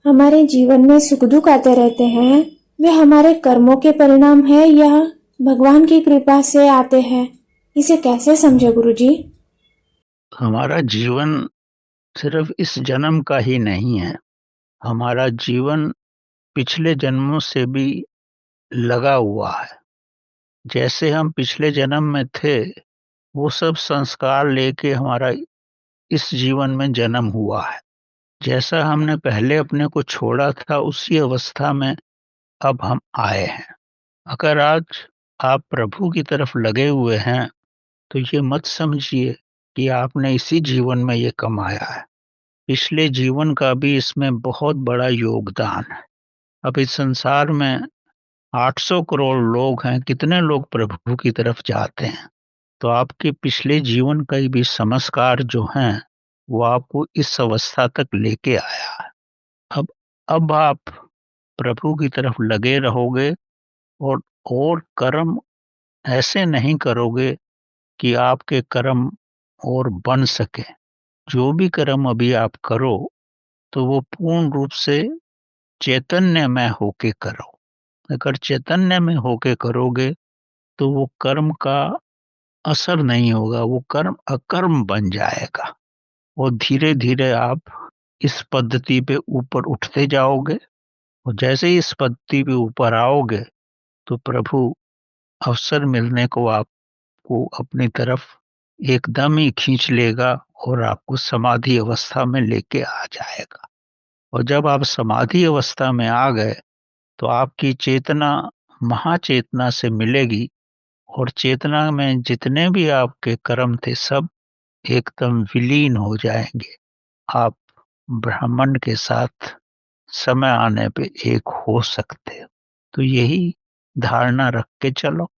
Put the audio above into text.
हमारे जीवन में सुख दुख आते रहते हैं, वे हमारे कर्मों के परिणाम है या भगवान की कृपा से आते हैं? इसे कैसे समझे गुरुजी? हमारा जीवन सिर्फ इस जन्म का ही नहीं है। हमारा जीवन पिछले जन्मों से भी लगा हुआ है। जैसे हम पिछले जन्म में थे, वो सब संस्कार लेके हमारा इस जीवन में जन्म हुआ है। जैसा हमने पहले अपने को छोड़ा था, उसी अवस्था में अब हम आए हैं। अगर आज आप प्रभु की तरफ लगे हुए हैं, तो ये मत समझिए कि आपने इसी जीवन में ये कमाया है। पिछले जीवन का भी इसमें बहुत बड़ा योगदान है। अब इस संसार में 800 करोड़ लोग हैं, कितने लोग प्रभु की तरफ जाते हैं? तो आपके पिछले जीवन का भी संस्कार जो हैं, वो आपको इस अवस्था तक लेके आया है। अब अब आप प्रभु की तरफ लगे रहोगे और कर्म ऐसे नहीं करोगे कि आपके कर्म और बन सके। जो भी कर्म अभी आप करो, तो वो पूर्ण रूप से चैतन्य में होके करो। अगर चैतन्य में होके करोगे, तो वो कर्म का असर नहीं होगा, वो कर्म अकर्म बन जाएगा और धीरे धीरे आप इस पद्धति पे ऊपर उठते जाओगे। और जैसे ही इस पद्धति पे ऊपर आओगे, तो प्रभु अवसर मिलने को आपको अपनी तरफ एकदम ही खींच लेगा और आपको समाधि अवस्था में लेके आ जाएगा। और जब आप समाधि अवस्था में आ गए, तो आपकी चेतना महाचेतना से मिलेगी और चेतना में जितने भी आपके कर्म थे, सब एकदम विलीन हो जाएंगे। आप ब्रह्मांड के साथ समय आने पे एक हो सकते हो। तो यही धारणा रख के चलो।